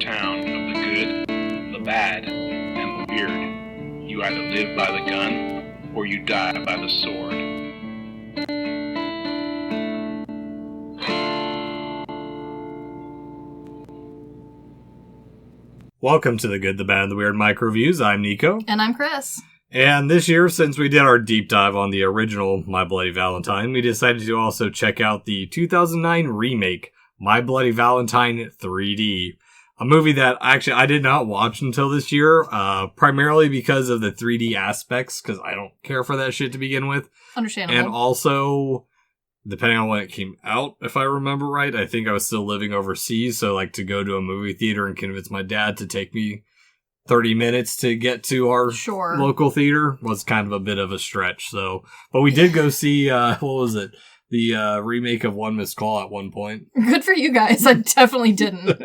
town of the good, the bad, and the weird. You either live by the gun, or you die by the sword. Welcome to the Good, the Bad, and the Weird MicroViews. I'm Nicho. And I'm Chris. And this year, since we did our deep dive on the original My Bloody Valentine, we decided to also check out the 2009 remake, My Bloody Valentine 3D. A movie that actually I did not watch until this year, primarily because of the 3D aspects, because I don't care for that shit to begin with. Understandable. And also, depending on when it came out, if I remember right, I think I was still living overseas, so like to go to a movie theater and convince my dad to take me 30 minutes to get to our local theater was kind of a bit of a stretch. So, but we did go see, what was it? The remake of One Missed Call at one point. Good for you guys. I definitely didn't.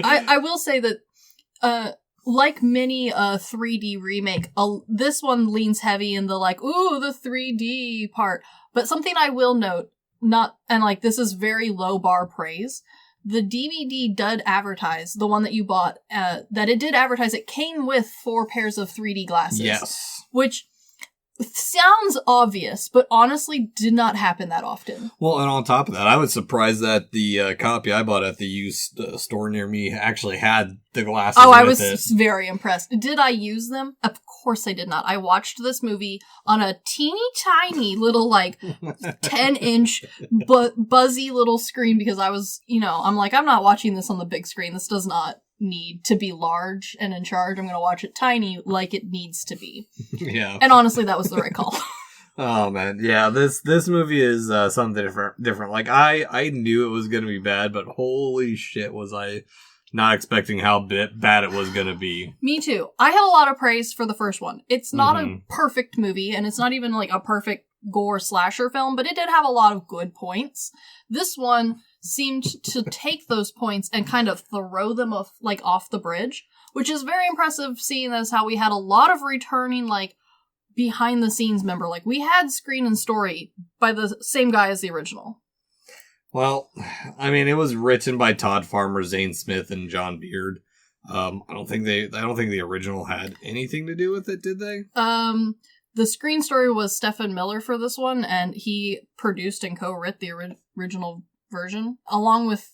I will say that, like many 3D remake, this one leans heavy in the ooh, the 3D part. But something I will note, this is very low bar praise. The DVD did advertise, the one that you bought, that it did advertise, it came with 4 pairs of 3D glasses. Yes. Which sounds obvious, but honestly did not happen that often. Well, and on top of that, I was surprised that the copy I bought at the used store near me actually had the glasses. Oh, I was very impressed. Did I use them? Of course I did not. I watched this movie on a teeny tiny little 10-inch buzzy little screen because I was, I'm not watching this on the big screen. This does not need to be large and in charge. I'm going to watch it tiny like it needs to be. Yeah. And honestly, that was the right call. Oh man, yeah, this movie is something different. Like I knew it was going to be bad, but holy shit was I not expecting how bad it was going to be. Me too. I had a lot of praise for the first one. It's not a perfect movie, and it's not even a perfect gore slasher film, but it did have a lot of good points. This one seemed to take those points and kind of throw them off the bridge, which is very impressive, seeing as how we had a lot of returning behind the scenes member. We had screen and story by the same guy as the original. Well, I mean, it was written by Todd Farmer, Zane Smith, and John Beard. I don't think the original had anything to do with it, did they? The screen story was Stephen Miller for this one, and he produced and co-wrote the original version, along with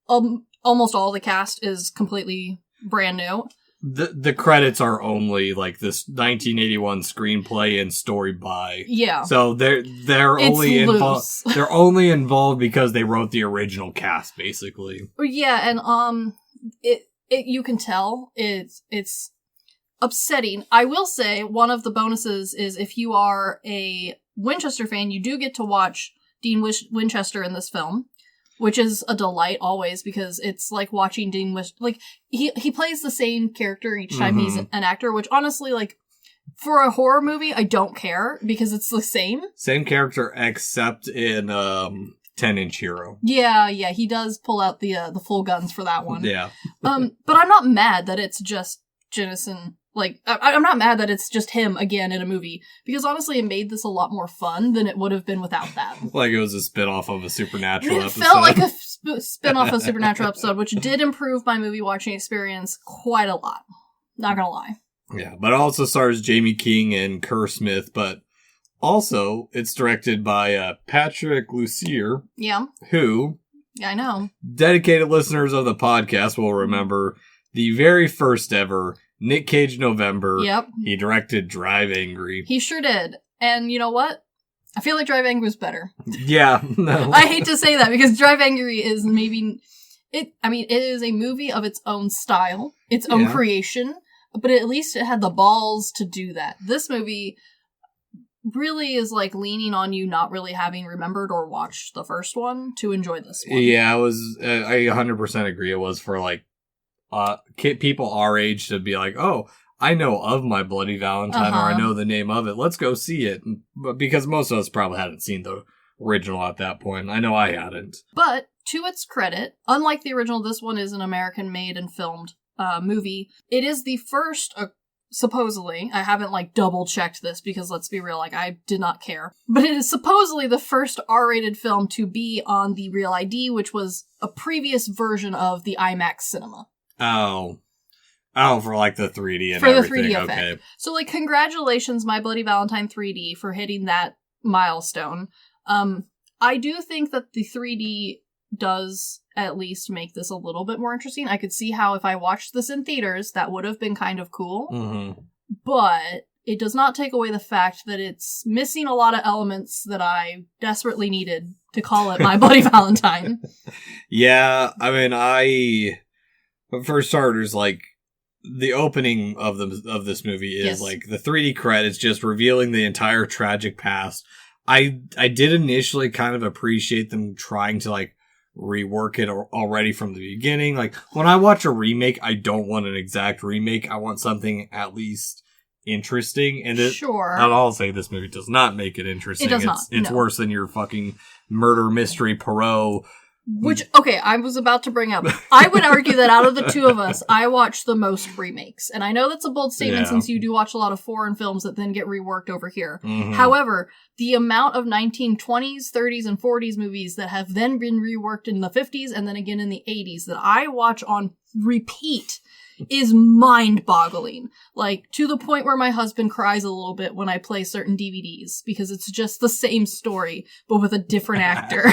almost all the cast is completely brand new. The credits are only this 1981 screenplay and story by. Yeah. So they're only involved. They're only involved because they wrote the original cast, basically. Yeah, and it you can tell it's upsetting. I will say one of the bonuses is if you are a Winchester fan, you do get to watch Dean Winchester in this film, which is a delight always because it's like watching Dean Winchester. He plays the same character each time he's an actor, which honestly, for a horror movie, I don't care because it's the same. Same character except in 10-Inch Hero. Yeah, he does pull out the full guns for that one. Yeah. But I'm not mad that it's just Jennison. I'm not mad that it's just him again in a movie, because honestly it made this a lot more fun than it would have been without that. It was a spin-off of a Supernatural episode. It felt like a spin-off of a Supernatural episode, which did improve my movie watching experience quite a lot. Not gonna lie. Yeah, but it also stars Jamie King and Kerr Smith, but also it's directed by Patrick Lussier. Yeah. Who... Yeah, I know. Dedicated listeners of the podcast will remember the very first ever Nick Cage November. Yep. He directed Drive Angry. He sure did. And you know what? I feel like Drive Angry was better. Yeah. No. I hate to say that because Drive Angry is it is a movie of its own style, its own creation, but at least it had the balls to do that. This movie really is leaning on you not really having remembered or watched the first one to enjoy this one. Yeah, it was, I 100% agree. It was for people our age to be oh, I know of My Bloody Valentine, or I know the name of it. Let's go see it. But because most of us probably hadn't seen the original at that point. I know I hadn't. But to its credit, unlike the original, this one is an American-made and filmed movie. It is the first supposedly, I haven't like double checked this because let's be real, like I did not care, but it is supposedly the first R-rated film to be on the Real ID, which was a previous version of the IMAX cinema. Oh, for like the 3D and for everything. The 3D effect. Okay. So like, congratulations, My Bloody Valentine 3D, for hitting that milestone. I do think that the 3D does at least make this a little bit more interesting. I could see how if I watched this in theaters, that would have been kind of cool. Mm-hmm. But it does not take away the fact that it's missing a lot of elements that I desperately needed to call it My Bloody Valentine. Yeah, I mean, but for starters, like, the opening of this movie is like the 3D credits just revealing the entire tragic past. I did initially kind of appreciate them trying to like rework it already from the beginning. Like, when I watch a remake, I don't want an exact remake. I want something at least interesting. And sure. I'll say this movie does not make it interesting. It does not. It's worse than your fucking murder mystery Poirot. Which, okay, I was about to bring up. I would argue that out of the two of us, I watch the most remakes. And I know that's a bold statement since you do watch a lot of foreign films that then get reworked over here. Mm-hmm. However, the amount of 1920s, 30s, and 40s movies that have then been reworked in the 50s and then again in the 80s that I watch on repeat is mind-boggling. Like, to the point where my husband cries a little bit when I play certain DVDs because it's just the same story, but with a different actor.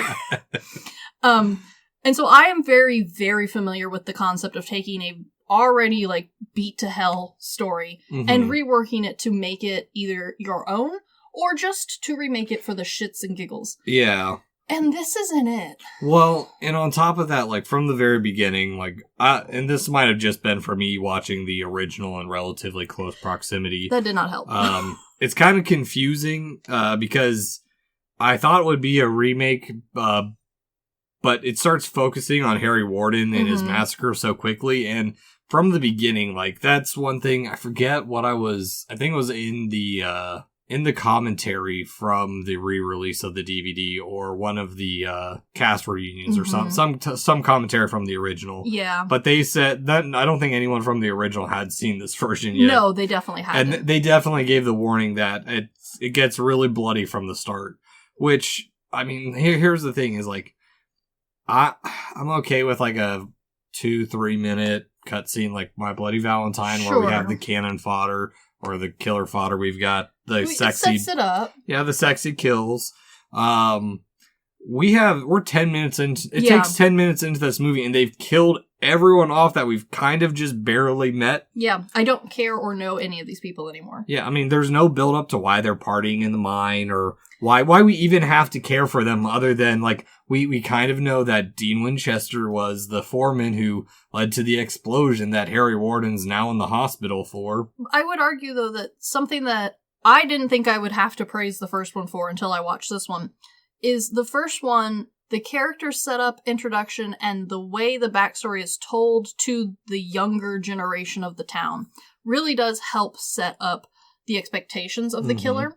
And so I am very, very familiar with the concept of taking a already like beat to hell story and reworking it to make it either your own or just to remake it for the shits and giggles. Yeah. And this isn't it. Well, and on top of that, like, from the very beginning, like, and this might have just been for me watching the original in relatively close proximity. That did not help. It's kind of confusing, because I thought it would be a remake, but it starts focusing on Harry Warden and his massacre so quickly, and from the beginning, like, that's one thing, I forget what I think it was in the commentary from the re-release of the DVD, or one of the cast reunions, or some commentary from the original. Yeah. But they said that I don't think anyone from the original had seen this version yet. No, they definitely hadn't. And they definitely gave the warning that it gets really bloody from the start. Which, I mean, here's the thing is, like, I'm okay with like a 2-3 minute cutscene like My Bloody Valentine, where we have the cannon fodder or the killer fodder. We've got the sexy, it sets it up. Yeah, the sexy kills. We're 10 minutes into it. Takes 10 minutes into this movie, and they've killed everyone off that we've kind of just barely met. Yeah, I don't care or know any of these people anymore. Yeah, I mean, there's no build up to why they're partying in the mine, or why we even have to care for them, other than like we kind of know that Dean Winchester was the foreman who led to the explosion that Harry Warden's now in the hospital for. I would argue, though, that something that I didn't think I would have to praise the first one for until I watched this one is the first one, the character setup, introduction, and the way the backstory is told to the younger generation of the town really does help set up the expectations of the killer.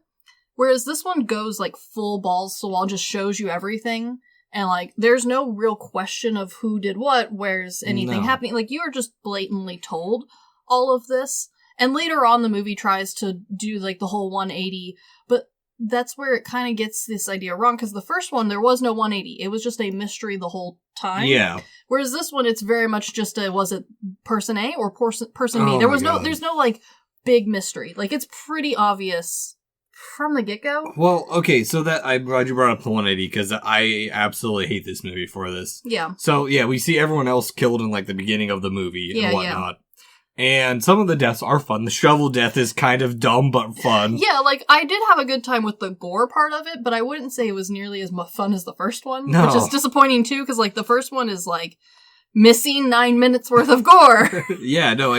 Whereas this one goes like full balls to the wall, just shows you everything. And like, there's no real question of who did what, where's anything happening. Like, you are just blatantly told all of this. And later on, the movie tries to do like the whole 180, but that's where it kind of gets this idea wrong, because the first one, there was no 180. It was just a mystery the whole time. Yeah. Whereas this one, it's very much just was it person A or person B? There's no like big mystery. Like, it's pretty obvious from the get-go. Well, okay, so that I'm glad you brought up the 180, because I absolutely hate this movie for this. Yeah. So, yeah, we see everyone else killed in like the beginning of the movie and whatnot. Yeah. And some of the deaths are fun. The shovel death is kind of dumb, but fun. Yeah, like, I did have a good time with the gore part of it, but I wouldn't say it was nearly as fun as the first one. No. Which is disappointing, too, because, like, the first one is, like, missing 9 minutes worth of gore. Yeah, no,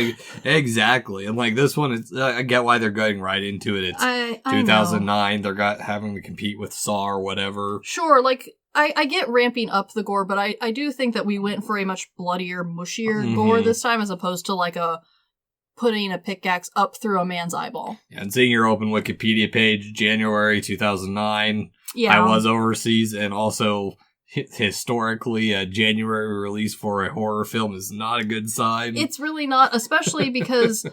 exactly. And, like, this one, I get why they're going right into it. It's 2009. They're having to compete with Saw or whatever. Sure, like, I get ramping up the gore, but I do think that we went for a much bloodier, mushier gore this time, as opposed to like putting a pickaxe up through a man's eyeball. Yeah, and seeing your open Wikipedia page, January 2009, yeah. I was overseas, and also historically, a January release for a horror film is not a good sign. It's really not, especially because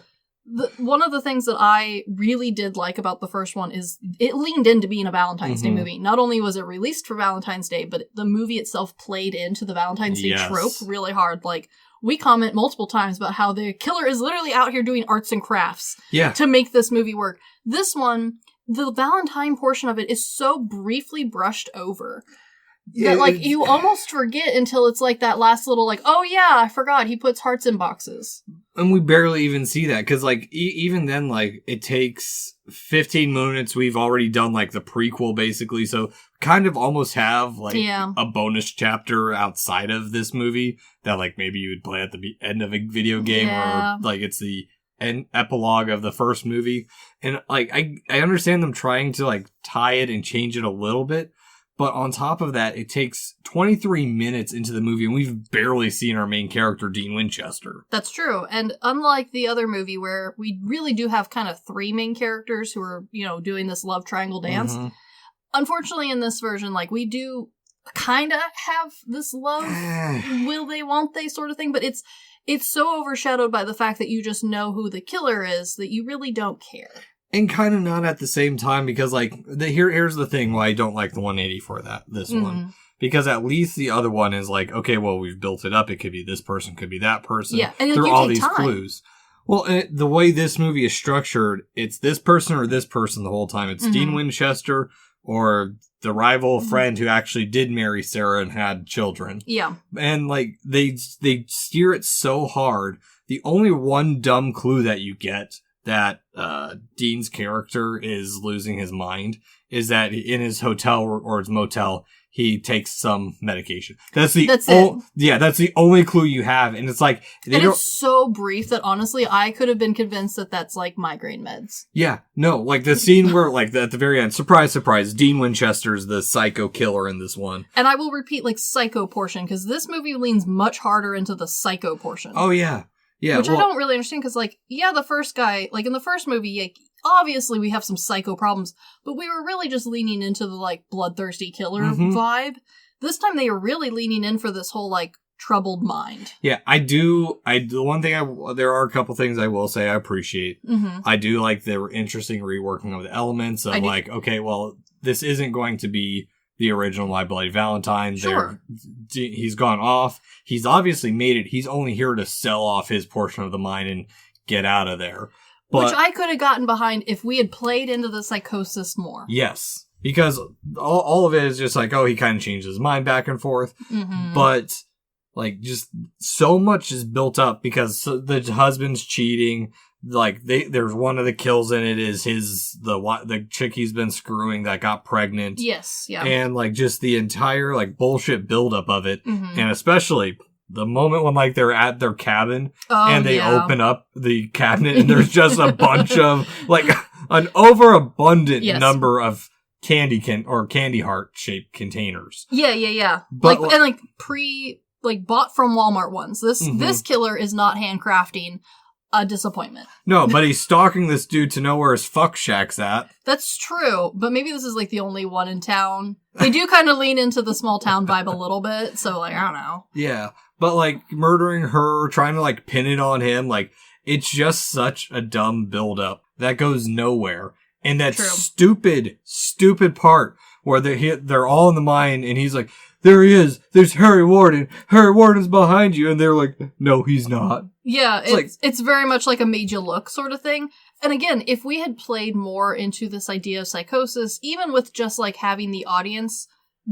one of the things that I really did like about the first one is it leaned into being a Valentine's Day movie. Not only was it released for Valentine's Day, but the movie itself played into the Valentine's Day trope really hard. Like, we comment multiple times about how the killer is literally out here doing arts and crafts to make this movie work. This one, the Valentine portion of it is so briefly brushed over. That, like, you almost forget until it's, like, that last little, like, oh, yeah, I forgot, he puts hearts in boxes. And we barely even see that, because, like, even then, like, it takes 15 minutes, we've already done, like, the prequel, basically, so kind of almost have, like, a bonus chapter outside of this movie that, like, maybe you would play at the end of a video game, or, like, it's the epilogue of the first movie. And, like, I understand them trying to, like, tie it and change it a little bit. But on top of that, it takes 23 minutes into the movie, and we've barely seen our main character, Dean Winchester. That's true. And unlike the other movie, where we really do have kind of three main characters who are, you know, doing this love triangle dance, unfortunately in this version, like, we do kind of have this love, will they, won't they sort of thing, but it's so overshadowed by the fact that you just know who the killer is that you really don't care. And kind of not at the same time, because, like, here's the thing why I don't like the 180 for this one. Because at least the other one is like, okay, well, we've built it up. It could be this person, could be that person. Yeah, and there are all these clues. Well, the way this movie is structured, it's this person or this person the whole time. It's Dean Winchester or the rival friend who actually did marry Sarah and had children. Yeah. And, like, they steer it so hard. The only one dumb clue that you get that Dean's character is losing his mind is that in his hotel or his motel, he takes some medication. That's it. Yeah, that's the only clue you have. And it's like... it's so brief that honestly, I could have been convinced that that's like migraine meds. Yeah, no, like the scene where, like, at the very end, surprise, surprise, Dean Winchester's the psycho killer in this one. And I will repeat, like, psycho portion, because this movie leans much harder into the psycho portion. Oh, yeah. Yeah, which I don't really understand, because, like, yeah, the first guy, like, in the first movie, like, obviously we have some psycho problems, but we were really just leaning into the, like, bloodthirsty killer vibe. This time they were really leaning in for this whole, like, troubled mind. Yeah, the one thing there are a couple things I will say I appreciate. I do like the interesting reworking of the elements of, like, okay, well, this isn't going to be the original My Bloody Valentine. Sure. He's gone off. He's obviously made it. He's only here to sell off his portion of the mine and get out of there. Which I could have gotten behind if we had played into the psychosis more. Yes. Because all of it is just like, oh, he kind of changed his mind back and forth. But, like, just so much is built up because the husband's cheating. Like, there's one of the kills in it is the chick he's been screwing that got pregnant. Yes, yeah. And, like, just the entire, like, bullshit buildup of it. And especially the moment when, like, they're at their cabin and they open up the cabinet and there's just a bunch of, like, an overabundant number of candy heart shaped containers. Yeah. But, like, and, like, bought from Walmart ones. This killer is not handcrafting a disappointment. No, but he's stalking this dude to know where his fuck shack's at. That's true, but maybe this is, like, the only one in town. They do kind of lean into the small town vibe a little bit, so, like, I don't know. Yeah, but, like, murdering her, trying to, like, pin it on him, like, it's just such a dumb build-up that goes nowhere. And that stupid part where they're all in the mine, and he's like, there he is. There's Harry Warden. Harry Warden's behind you. And they're like, no, he's not. Yeah, it's very much like a made you look sort of thing. And again, if we had played more into this idea of psychosis, even with just, like, having the audience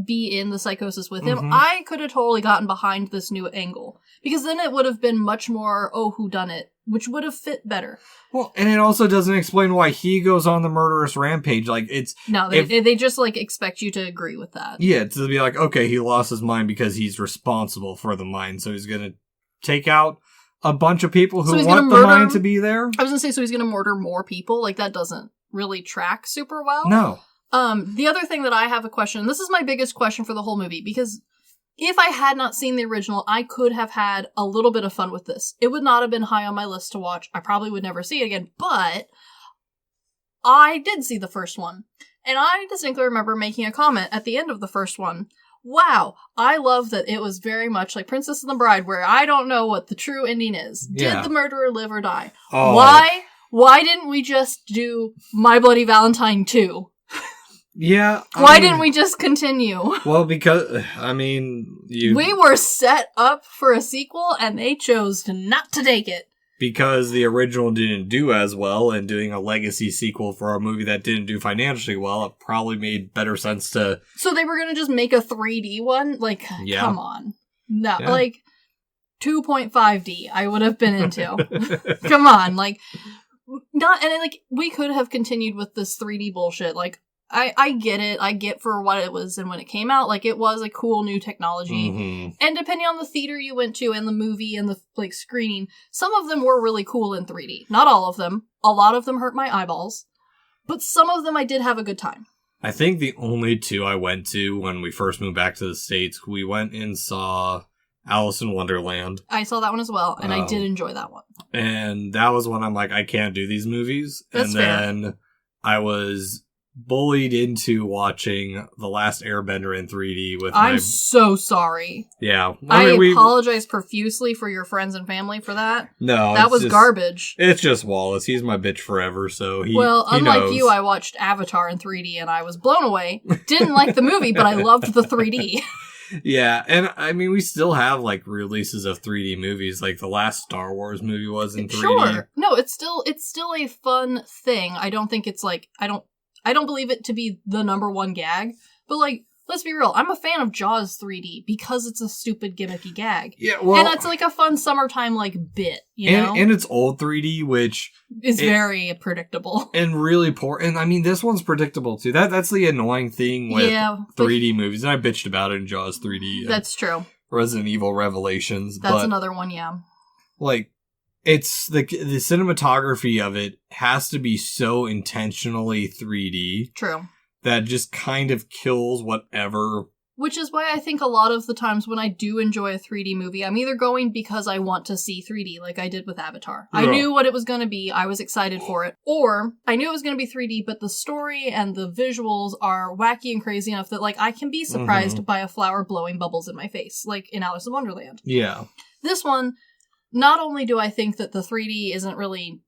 be in the psychosis with him, I could have totally gotten behind this new angle. Because then it would have been much more, whodunit, which would have fit better. Well, and it also doesn't explain why he goes on the murderous rampage. Like, it's... No, they just, like, expect you to agree with that. Yeah, to be like, okay, he lost his mind because he's responsible for the mine, so he's gonna take out a bunch of people who want the mine to be there? I was gonna say, so he's gonna murder more people? Like, that doesn't really track super well. No. The other thing that I have a question, this is my biggest question for the whole movie, because if I had not seen the original, I could have had a little bit of fun with this. It would not have been high on my list to watch. I probably would never see it again, but I did see the first one. And I distinctly remember making a comment at the end of the first one. Wow, I love that it was very much like Princess and the Bride, where I don't know what the true ending is. Yeah. Did the murderer live or die? Oh. why didn't we just do My Bloody Valentine 2? Yeah. Why didn't we just continue? Well, because, I mean, we were set up for a sequel, and they chose not to take it. Because the original didn't do as well, and doing a legacy sequel for a movie that didn't do financially well, it probably made better sense to... So they were gonna just make a 3D one? Like, come on. No, like, 2.5D I would have been into. Come on, like, not, and like, we could have continued with this 3D bullshit, like, I get it. I get for what it was and when it came out. Like, it was a cool new technology. Mm-hmm. And depending on the theater you went to and the movie and the, like, screening, some of them were really cool in 3D. Not all of them. A lot of them hurt my eyeballs. But some of them I did have a good time. I think the only two I went to when we first moved back to the States, we went and saw Alice in Wonderland. I saw that one as well, and I did enjoy that one. And that was when I'm like, I can't do these movies. That's and then fair. I was bullied into watching The Last Airbender in 3D with I'm so sorry. Yeah. I apologize profusely for your friends and family for that. No. That was garbage. It's just Wallace. He's my bitch forever, so he unlike knows. You, I watched Avatar in 3D and I was blown away. Didn't like the movie, but I loved the 3D. Yeah, and I mean, we still have, like, releases of 3D movies, like the last Star Wars movie was in 3D. Sure. No, it's still a fun thing. I don't think it's, like, I don't believe it to be the number one gag, but, like, let's be real. I'm a fan of Jaws 3D because it's a stupid gimmicky gag. Yeah, well... And it's, like, a fun summertime, like, bit, you know? And it's old 3D, which... is very predictable. And really poor. And, I mean, this one's predictable, too. That's the annoying thing with 3D movies. And I bitched about it in Jaws 3D. That's true. Resident Evil Revelations. That's another one, yeah. Like... It's the cinematography of it has to be so intentionally 3D. True. That just kind of kills whatever. Which is why I think a lot of the times when I do enjoy a 3D movie, I'm either going because I want to see 3D, like I did with Avatar. Yeah. I knew what it was going to be. I was excited for it. Or I knew it was going to be 3D, but the story and the visuals are wacky and crazy enough that, like, I can be surprised by a flower blowing bubbles in my face, like in Alice in Wonderland. Yeah. This one... Not only do I think that the 3D isn't really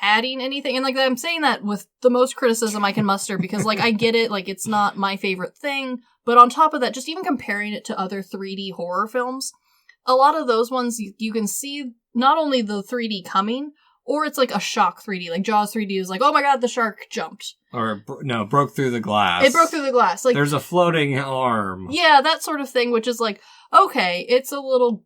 adding anything, and, like, I'm saying that with the most criticism I can muster, because, like, I get it, like, it's not my favorite thing, but on top of that, just even comparing it to other 3D horror films, a lot of those ones, you can see not only the 3D coming, or it's, like, a shock 3D, like, Jaws 3D is like, oh my god, the shark jumped. Or, broke through the glass. It broke through the glass. Like, there's a floating arm. Yeah, that sort of thing, which is like, okay, it's a little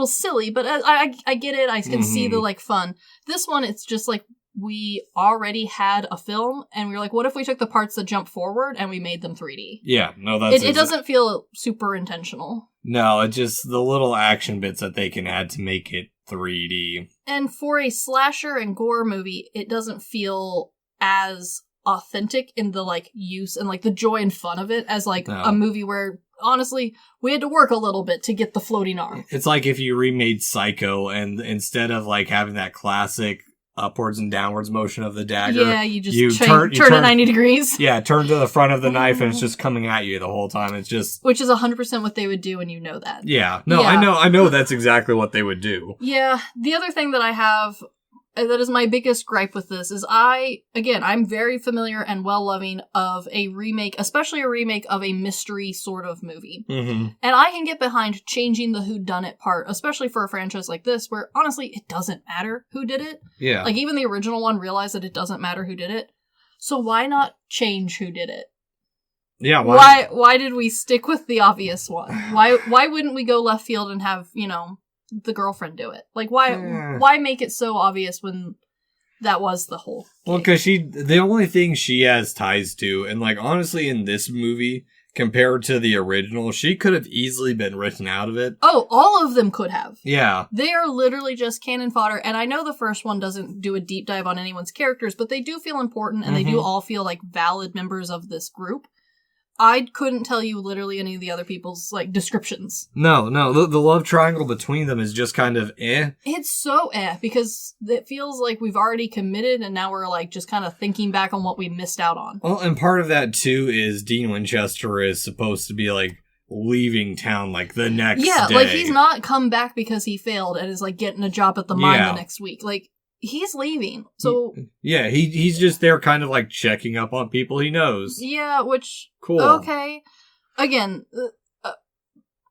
silly, but I get it. I can see the, like, fun. This one, it's just like, we already had a film, and we were like, what if we took the parts that jump forward and we made them 3D? Yeah, no, that's... It doesn't feel super intentional. No, it's just the little action bits that they can add to make it 3D. And for a slasher and gore movie, it doesn't feel as authentic in the, like, use and, like, the joy and fun of it as, like, a movie where... Honestly, we had to work a little bit to get the floating arm. It's like if you remade Psycho and instead of, like, having that classic upwards and downwards motion of the dagger... Yeah, you turn it 90 degrees. Yeah, turn to the front of the knife and it's just coming at you the whole time. It's just... Which is 100% what they would do, and you know that. Yeah. No, yeah. I know that's exactly what they would do. Yeah. The other thing that I have... that is my biggest gripe with this is I'm very familiar and well-loving of a remake, especially a remake of a mystery sort of movie. Mm-hmm. And I can get behind changing the whodunit part, especially for a franchise like this, where, honestly, it doesn't matter who did it. Yeah. Like, even the original one realized that it doesn't matter who did it. So why not change who did it? Yeah, why did we stick with the obvious one? Why wouldn't we go left field and have, the girlfriend do it? Like, why make it so obvious when that was the whole gig? Well, because the only thing she has ties to, and, like, honestly, in this movie, compared to the original, she could have easily been written out of it. Oh, all of them could have. Yeah. They are literally just cannon fodder, and I know the first one doesn't do a deep dive on anyone's characters, but they do feel important, and they do all feel like valid members of this group. I couldn't tell you literally any of the other people's, like, descriptions. No, the love triangle between them is just kind of eh. It's so because it feels like we've already committed and now we're, like, just kind of thinking back on what we missed out on. Well, and part of that, too, is Dean Winchester is supposed to be, like, leaving town, like, the next day. Yeah, like, he's not come back because he failed and is, like, getting a job at the mine the next week. Like, he's leaving. So yeah, he's just there kind of like checking up on people he knows. Yeah, which... Cool. Okay. Again,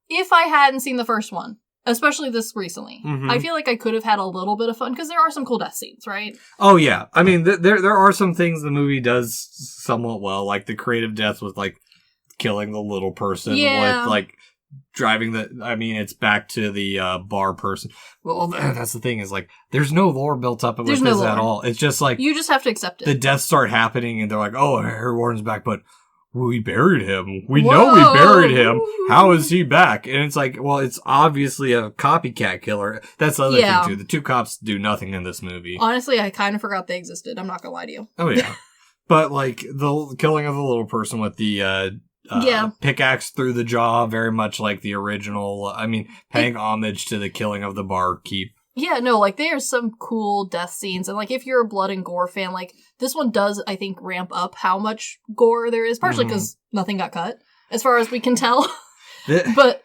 if I hadn't seen the first one, especially this recently, I feel like I could have had a little bit of fun, because there are some cool death scenes, right? Oh, yeah. I mean, there are some things the movie does somewhat well, like the creative death with, like, killing the little person with, like, driving it's back to the bar person. Well, that's the thing, is, like, there's no lore built up with this at all. It's just, like... You just have to accept it. The deaths start happening, and they're like, oh, Harry Warden's back, but... We buried him. We know we buried him. How is he back? And it's like, well, it's obviously a copycat killer. That's the other thing, too. The two cops do nothing in this movie. Honestly, I kind of forgot they existed. I'm not gonna lie to you. Oh, yeah. But, like, the killing of the little person with the pickaxe through the jaw, very much like the original. Paying homage to the killing of the barkeep. Yeah, no, like, there's some cool death scenes, and, like, if you're a blood and gore fan, like, this one does, I think, ramp up how much gore there is, partially because nothing got cut, as far as we can tell. But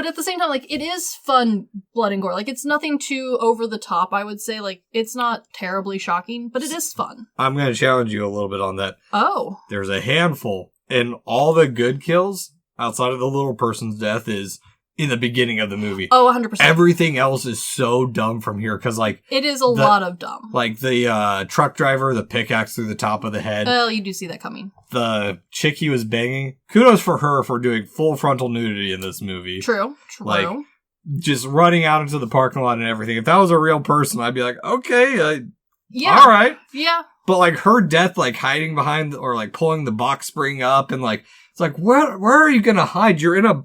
at the same time, like, it is fun blood and gore. Like, it's nothing too over the top, I would say. Like, it's not terribly shocking, but it is fun. I'm going to challenge you a little bit on that. Oh. There's a handful, and all the good kills, outside of the little person's death, is... in the beginning of the movie. Oh, 100%. Everything else is so dumb from here, because, like... It is a lot of dumb. Like, the truck driver, the pickaxe through the top of the head. Well, you do see that coming. The chick he was banging. Kudos for her for doing full frontal nudity in this movie. True. Like, just running out into the parking lot and everything. If that was a real person, I'd be like, okay, yeah. All right. Yeah. But, like, her death, like, hiding behind, or, like, pulling the box spring up, and, like, it's like, where are you gonna hide? You're in a...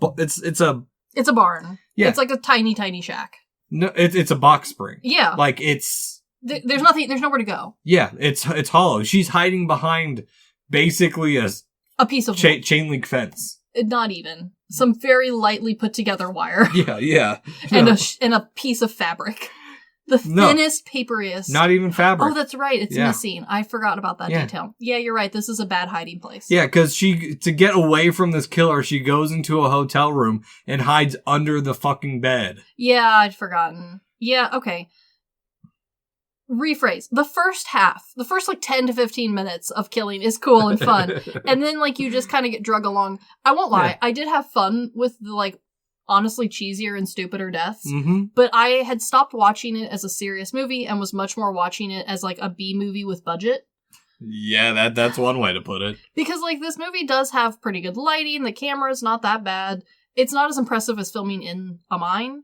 It's a barn. Yeah. It's like a tiny, tiny shack. No, it's a box spring. Yeah. Like, it's... There's nowhere to go. Yeah, it's hollow. She's hiding behind basically a piece of chain link fence. Not even. Some very lightly put together wire. Yeah. And a piece of fabric. The thinnest, paperiest. Not even fabric. Oh, that's right. It's in the scene. I forgot about that detail. Yeah, you're right. This is a bad hiding place. Yeah, because to get away from this killer, she goes into a hotel room and hides under the fucking bed. Yeah, I'd forgotten. Yeah, okay. Rephrase. The first like 10 to 15 minutes of killing is cool and fun. And then, like, you just kind of get drug along. I won't lie. Yeah. I did have fun with the, like, honestly cheesier and stupider deaths. But I had stopped watching it as a serious movie and was much more watching it as, like, a B movie with budget. Yeah, that's one way to put it. Because, like, this movie does have pretty good lighting. The camera's not that bad. It's not as impressive as filming in a mine,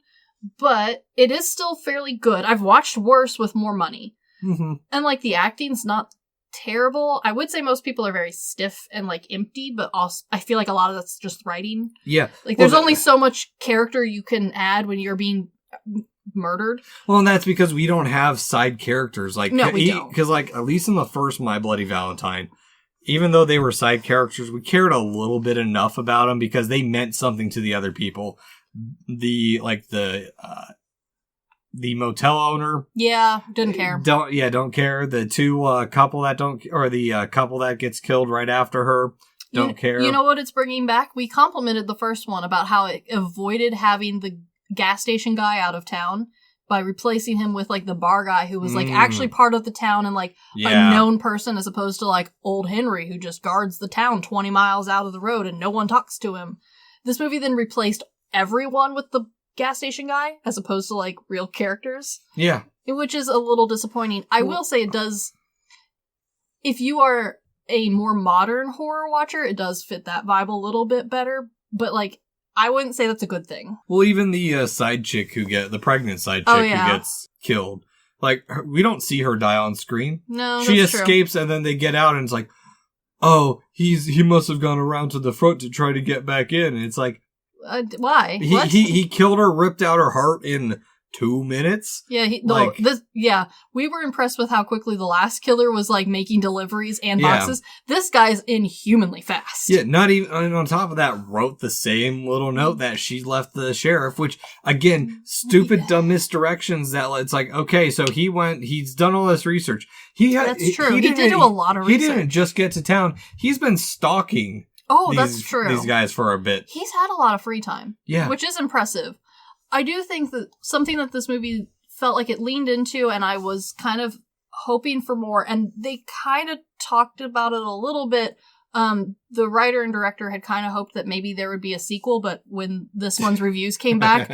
but it is still fairly good. I've watched worse with more money. And, like, the acting's not terrible. I would say most people are very stiff and, like, empty, but also I feel like a lot of that's just writing. Yeah. Like, there's only so much character you can add when you're being murdered. Well, and that's because we don't have side characters. Like, no, we don't. Because, like, at least in the first My Bloody Valentine, even though they were side characters, we cared a little bit enough about them because they meant something to the other people. The motel owner. Yeah, didn't care. Don't care. The two couple that the couple that gets killed right after her don't care. You know what it's bringing back? We complimented the first one about how it avoided having the gas station guy out of town by replacing him with, like, the bar guy who was, like, actually part of the town and, like, a known person, as opposed to, like, old Henry who just guards the town 20 miles out of the road and no one talks to him. This movie then replaced everyone with the gas station guy, as opposed to, like, real characters. Yeah. Which is a little disappointing. I will say it does, if you are a more modern horror watcher, it does fit that vibe a little bit better, but, like, I wouldn't say that's a good thing. Well, even the side chick the pregnant side chick who gets killed, like, we don't see her die on screen. No, she escapes true. And then they get out and it's like, oh, he must have gone around to the front to try to get back in. And it's like, why? He killed her, ripped out her heart in 2 minutes. Yeah, we were impressed with how quickly the last killer was, like, making deliveries and boxes. This guy's inhumanly fast. Yeah, not even, and on top of that, wrote the same little note that she left the sheriff, which, again, stupid, dumb misdirections that it's like, okay, so he's done all this research. That's true. He did do a lot of research. He didn't just get to town. He's been stalking that's true. These guys for a bit. He's had a lot of free time. Yeah. Which is impressive. I do think that something that this movie felt like it leaned into, and I was kind of hoping for more, and they kind of talked about it a little bit. The writer and director had kind of hoped that maybe there would be a sequel, but when this one's reviews came back,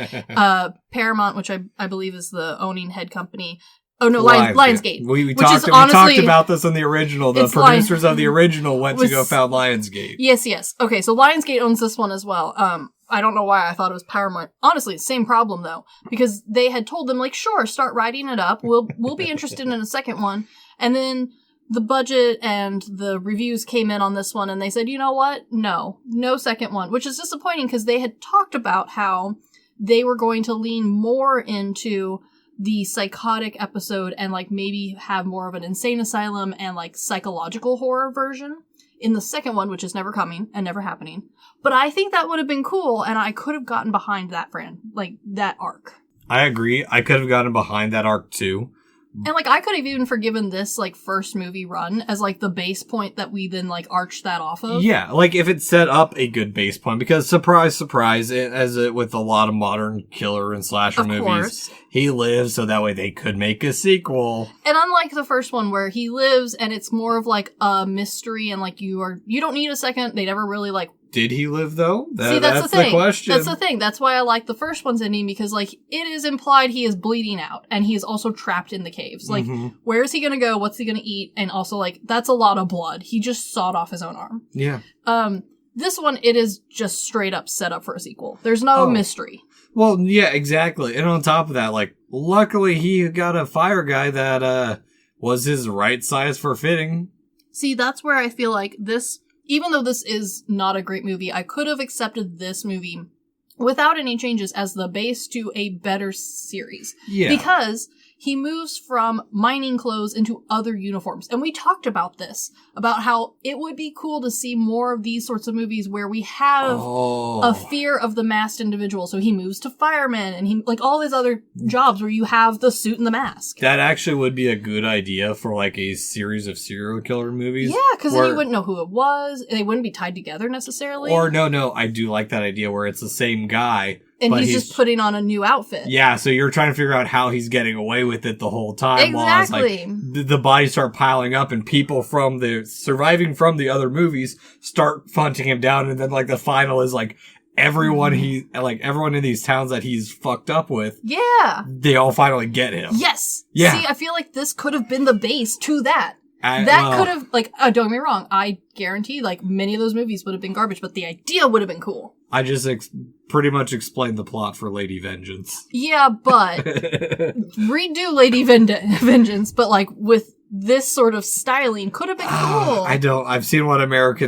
Paramount, which I believe is the owning head company. Oh no, Lionsgate. We talked about this in the original. The producers of the original went to go found Lionsgate. Yes. Okay, so Lionsgate owns this one as well. I don't know why I thought it was Paramount. Honestly, same problem though, because they had told them like, sure, start writing it up. We'll be interested in a second one, and then the budget and the reviews came in on this one, and they said, you know what? No second one, which is disappointing because they had talked about how they were going to lean more into the psychotic episode and like maybe have more of an insane asylum and like psychological horror version in the second one, which is never coming and never happening. But I think that would have been cool, and I could have gotten behind that that arc. I agree. I could have gotten behind that arc too. And, like, I could have even forgiven this, like, first movie run as, like, the base point that we then, like, arched that off of. Yeah, like, if it set up a good base point, because surprise, surprise, with a lot of modern killer and slasher movies, he lives so that way they could make a sequel. And unlike the first one where he lives and it's more of, like, a mystery and, like, you don't need a second, they never really, like, did he live, though? See, that's the thing. The question. That's the thing. That's why I like the first one's ending, because, like, it is implied he is bleeding out, and he is also trapped in the caves. Like, where is he gonna go? What's he gonna eat? And also, like, that's a lot of blood. He just sawed off his own arm. Yeah. This one, it is just straight up set up for a sequel. There's no mystery. Well, yeah, exactly. And on top of that, like, luckily he got a fire guy that, was his right size for fitting. See, that's where I feel like this... Even though this is not a great movie, I could have accepted this movie without any changes as the base to a better series. Yeah. Because he moves from mining clothes into other uniforms. And we talked about this, about how it would be cool to see more of these sorts of movies where we have a fear of the masked individual. So he moves to fireman and he, like, all these other jobs where you have the suit and the mask. That actually would be a good idea for, like, a series of serial killer movies. Yeah, because then you wouldn't know who it was. They wouldn't be tied together necessarily. Or, no, I do like that idea where it's the same guy. And he's just putting on a new outfit. Yeah, so you're trying to figure out how he's getting away with it the whole time. Exactly. While it's like, the bodies start piling up and people surviving from the other movies start hunting him down. And then, like, the final is, like, everyone in these towns that he's fucked up with. Yeah. They all finally get him. Yes. Yeah. See, I feel like this could have been the base to that. Could have, like, don't get me wrong, I guarantee, like, many of those movies would have been garbage, but the idea would have been cool. I just pretty much explained the plot for Lady Vengeance. Yeah, but redo Lady Vengeance, but, like, with this sort of styling could have been cool. I've seen what America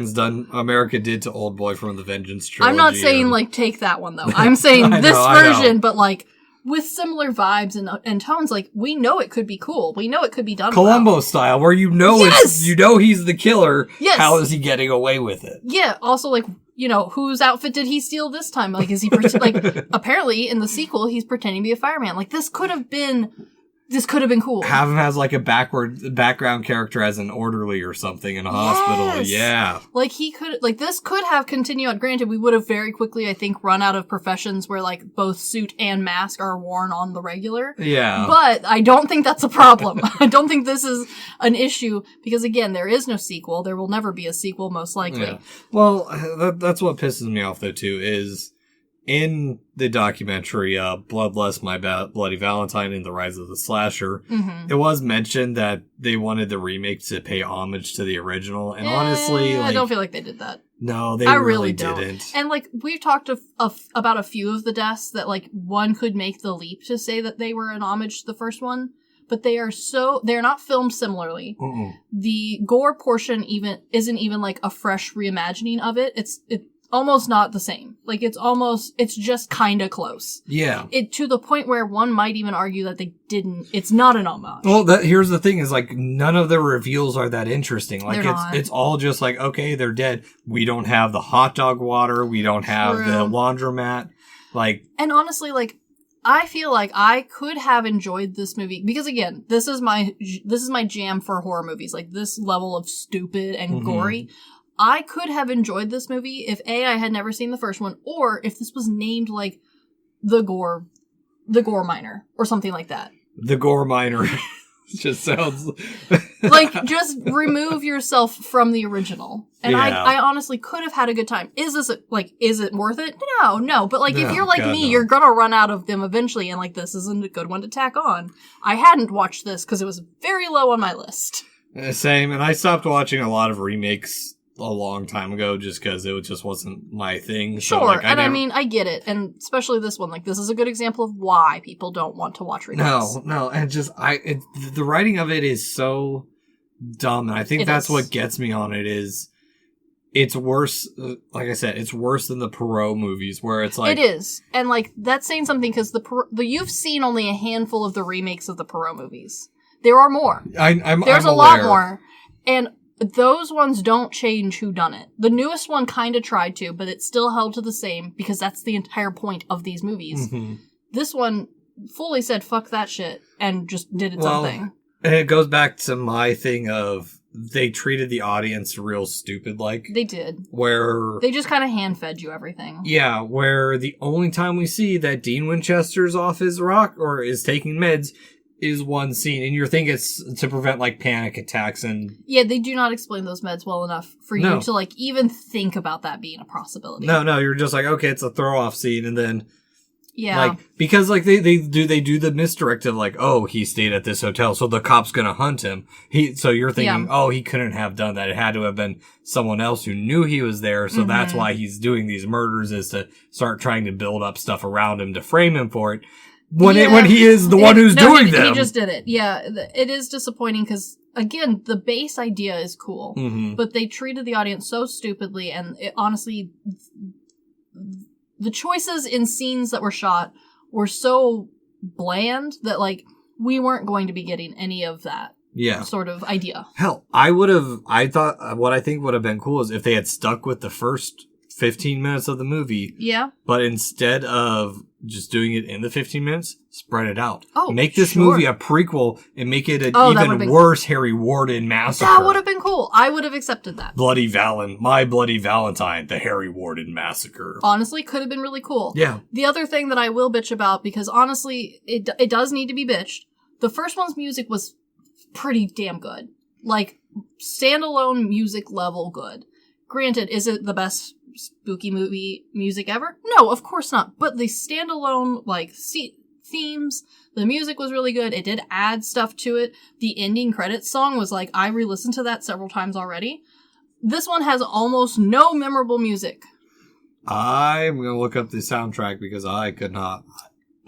did to Old Boy from the Vengeance trilogy. I'm not saying, like, take that one, though. I'm saying this version, but, like, with similar vibes and tones, like, we know it could be cool. We know it could be done Columbo style, where you know he's the killer. Yes. How is he getting away with it? Yeah. Also, like, you know, whose outfit did he steal this time? Like, is he like? Apparently, in the sequel, he's pretending to be a fireman. Like, this could have been cool. Have him as, like, a background character as an orderly or something in a hospital. Yeah. Like, this could have continued. Granted, we would have very quickly, I think, run out of professions where, like, both suit and mask are worn on the regular. Yeah. But I don't think that's a problem. I don't think this is an issue because, again, there is no sequel. There will never be a sequel, most likely. Yeah. Well, that's what pisses me off, though, too, is... In the documentary, Bloodlust, My Bloody Valentine and the Rise of the Slasher, it was mentioned that they wanted the remake to pay homage to the original. And honestly, like, I don't feel like they did that. No, they really didn't. And, like, we've talked about a few of the deaths that, like, one could make the leap to say that they were an homage to the first one. But they're not filmed similarly. The gore portion isn't even, like, a fresh reimagining of it. It's almost not the same. Like, it's just kinda close. Yeah. To the point where one might even argue that it's not an homage. Well, here's the thing is, like, none of the reveals are that interesting. Like, it's all just like, okay, they're dead. We don't have the hot dog water. We don't have the laundromat. Like. And honestly, like, I feel like I could have enjoyed this movie because, again, this is my jam for horror movies. Like, this level of stupid and gory. I could have enjoyed this movie if I had never seen the first one, or if this was named, like, the gore miner or something like that. The gore miner just sounds... Like, just remove yourself from the original. And Yeah. I honestly could have had a good time. Is it worth it? No. But, like, if No, you're like God, me, no. you're gonna run out of them eventually, and, like, this isn't a good one to tack on. I hadn't watched this because it was very low on my list. Same, and I stopped watching a lot of remakes a long time ago just because it just wasn't my thing. Sure, So, like, I mean, I get it, and especially this one. Like, this is a good example of why people don't want to watch remakes. No, and just the writing of it is so dumb, and I think that's what gets me on it. Is it's worse? Like I said, it's worse than the Perot movies, where it's like it is, and like that's saying something because the you've seen only a handful of the remakes of the Perot movies. There are more. There's a lot more, and those ones don't change who done it. The newest one kind of tried to, but it still held to the same because that's the entire point of these movies. Mm-hmm. This one fully said "fuck that shit" and just did its own thing. And it goes back to my thing of they treated the audience real stupid, like They did. where They just kind of hand fed you everything. yeah, where the only time we see that Dean Winchester's off his rock or is taking meds is one scene, and you think it's to prevent like panic attacks and Yeah, they do not explain those meds well enough for No. you to like even think about that being a possibility. no, you're just like, okay, it's a throw off scene, and then Yeah. like because like they do the misdirect of like, oh, he stayed at this hotel, so the cop's gonna hunt him. So you're thinking, Yeah. oh, he couldn't have done that. It had to have been someone else who knew he was there, so that's why he's doing these murders, is to start trying to build up stuff around him to frame him for it. When he is the one who's doing them. He just did it. Yeah, it is disappointing because, again, the base idea is cool, but they treated the audience so stupidly, and it, honestly, the choices in scenes that were shot were so bland that, like, we weren't going to be getting any of that sort of idea. Hell, I thought what I think would have been cool is if they had stuck with the first 15 minutes of the movie. Yeah. But instead of just doing it in the 15 minutes, spread it out. Oh, make this movie a prequel and make it an even worse Harry Warden massacre. That would have been cool. I would have accepted that. My Bloody Valentine, the Harry Warden massacre. Honestly, could have been really cool. Yeah. The other thing that I will bitch about, because honestly, it does need to be bitched. The first one's music was pretty damn good. Like, standalone music level good. Granted, is it the best spooky movie music ever? No, of course not. But the standalone, like, themes, the music was really good. It did add stuff to it. The ending credits song was like, I re-listened to that several times already. This one has almost no memorable music. I'm going to look up the soundtrack because I could not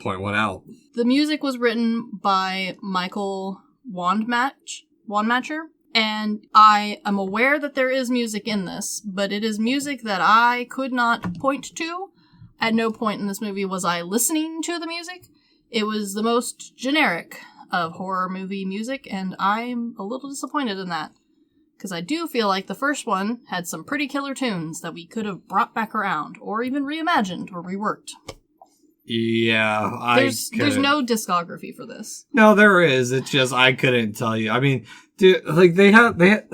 point one out. The music was written by Michael Wandmacher. And I am aware that there is music in this, but it is music that I could not point to. At no point in this movie was I listening to the music. It was the most generic of horror movie music, and I'm a little disappointed in that. Because I do feel like the first one had some pretty killer tunes that we could have brought back around, or even reimagined or reworked. Yeah, There's no discography for this. No, there is. It's just I couldn't tell you. I mean, dude, like they didn't.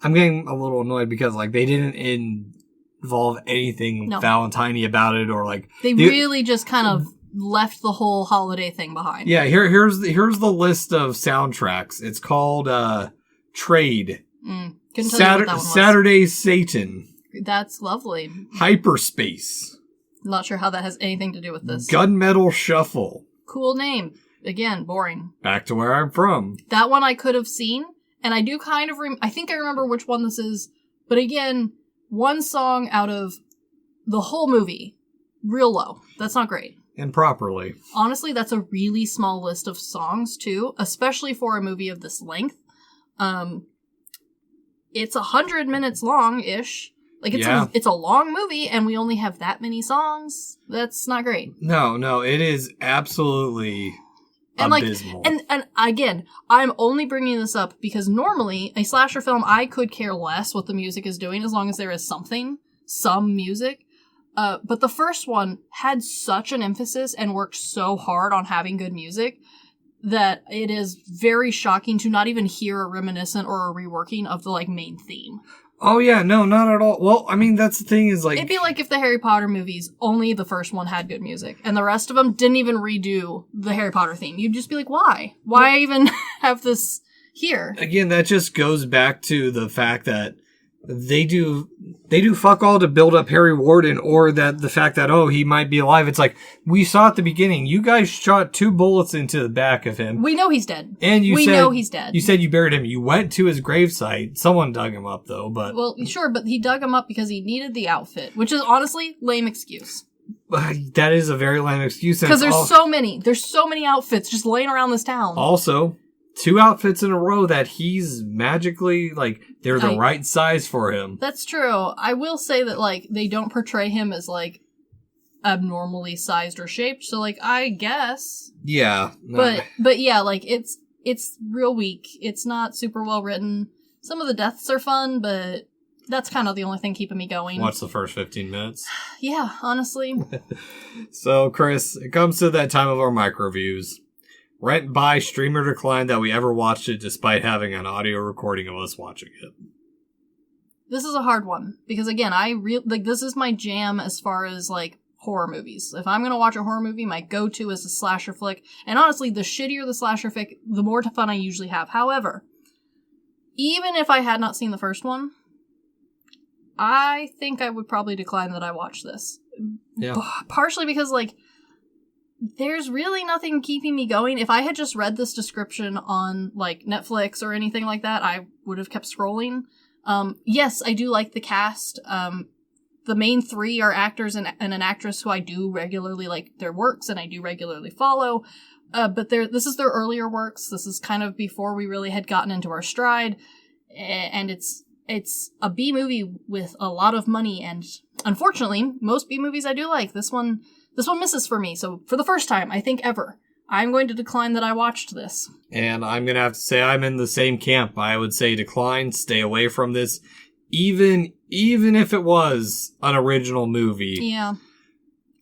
I'm getting a little annoyed because like they didn't involve anything Valentine-y about it, or like they really just kind of left the whole holiday thing behind. Yeah, here's the list of soundtracks. It's called Trade. Couldn't tell you what that one was. Saturday Satan. That's lovely. Hyperspace. Not sure how that has anything to do with this. Gunmetal Shuffle. Cool name. Again, boring. Back to Where I'm From. That one I could have seen, and I do kind of I think I remember which one this is, but again, one song out of the whole movie. Real low. That's not great. Improperly. Honestly, that's a really small list of songs, too, especially for a movie of this length. It's 100 minutes long-ish. Like, it's a long movie, and we only have that many songs. That's not great. No, it is absolutely abysmal. And again, I'm only bringing this up because normally, a slasher film, I could care less what the music is doing as long as there is some music. But the first one had such an emphasis and worked so hard on having good music that it is very shocking to not even hear a reminiscent or a reworking of the, like, main theme. Oh, yeah, no, not at all. Well, I mean, that's the thing is, like... It'd be like if the Harry Potter movies, only the first one had good music, and the rest of them didn't even redo the Harry Potter theme. You'd just be like, why? Why even have this here? Again, that just goes back to the fact that they do fuck all to build up Harry Warden, or that the fact that, oh, he might be alive. It's like, we saw at the beginning, you guys shot 2 bullets into the back of him. We know he's dead. And we know he's dead. You said you buried him. You went to his gravesite. Someone dug him up, though, but... Well, sure, but he dug him up because he needed the outfit, which is honestly lame excuse. That is a very lame excuse. Because there's so many outfits just laying around this town. Also, 2 outfits in a row that he's magically, like, they're the right size for him. That's true. I will say that, like, they don't portray him as, like, abnormally sized or shaped, so, like, I guess. Yeah. But yeah, like, it's real weak. It's not super well written. Some of the deaths are fun, but that's kind of the only thing keeping me going. Watch the first 15 minutes. Yeah, honestly. So, Chris, it comes to that time of our MicroViews. Rent, buy, stream, or decline that we ever watched it despite having an audio recording of us watching it. This is a hard one. Because again, this is my jam as far as, like, horror movies. If I'm gonna watch a horror movie, my go-to is a slasher flick. And honestly, the shittier the slasher flick, the more fun I usually have. However, even if I had not seen the first one, I think I would probably decline that I watched this. Yeah. Partially because, like, there's really nothing keeping me going. If I had just read this description on, like, Netflix or anything like that, I would have kept scrolling. Yes, I do like the cast. The main 3 are actors and an actress who I do regularly like their works and I do regularly follow. But this is their earlier works. This is kind of before we really had gotten into our stride. And it's a B movie with a lot of money. And unfortunately, most B movies I do like. This one misses for me. So for the first time, I think ever, I'm going to decline that I watched this. And I'm going to have to say I'm in the same camp. I would say decline, stay away from this. Even if it was an original movie. Yeah.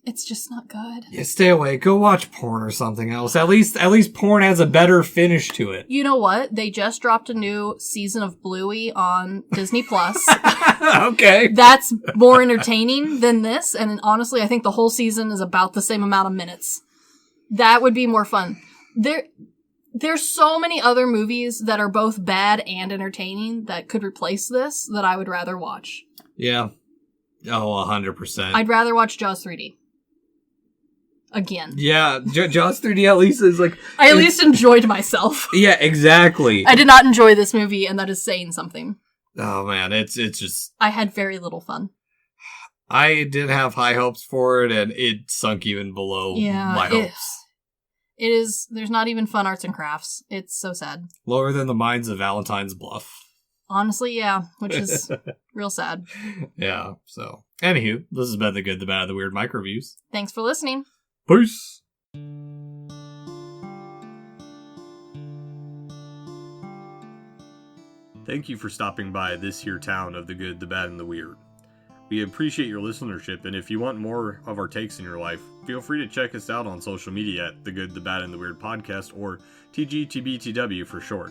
It's just not good. Yeah, stay away. Go watch porn or something else. At least porn has a better finish to it. You know what? They just dropped a new season of Bluey on Disney Plus. Okay. That's more entertaining than this, and honestly, I think the whole season is about the same amount of minutes. That would be more fun. There's so many other movies that are both bad and entertaining that could replace this that I would rather watch. Yeah. Oh, 100%. I'd rather watch Jaws 3D. Again. Yeah, Jaws 3D at least is like... I at least enjoyed myself. Yeah, exactly. I did not enjoy this movie, and that is saying something. Oh, man, it's just... I had very little fun. I did have high hopes for it, and it sunk even below my hopes. It is... There's not even fun arts and crafts. It's so sad. Lower than the minds of Valentine's Bluff. Honestly, yeah, which is real sad. Yeah, so... Anywho, this has been The Good, the Bad, and the Weird MicroViews. Thanks for listening. Peace! Thank you for stopping by this here town of the good, the bad, and the weird. We appreciate your listenership, and if you want more of our takes in your life, feel free to check us out on social media at The Good, the Bad, and the Weird Podcast, or TGTBTW for short.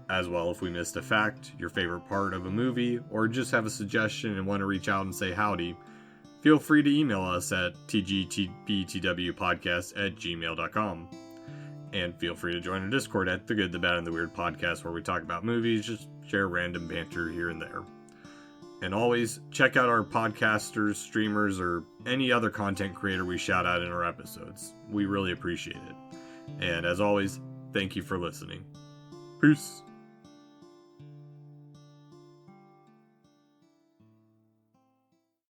As well, if we missed a fact, your favorite part of a movie, or just have a suggestion and want to reach out and say howdy, feel free to email us at tgtbtwpodcast@gmail.com. And feel free to join our Discord at The Good, the Bad, and the Weird Podcast, where we talk about movies, just share random banter here and there. And always, check out our podcasters, streamers, or any other content creator we shout out in our episodes. We really appreciate it. And as always, thank you for listening. Peace!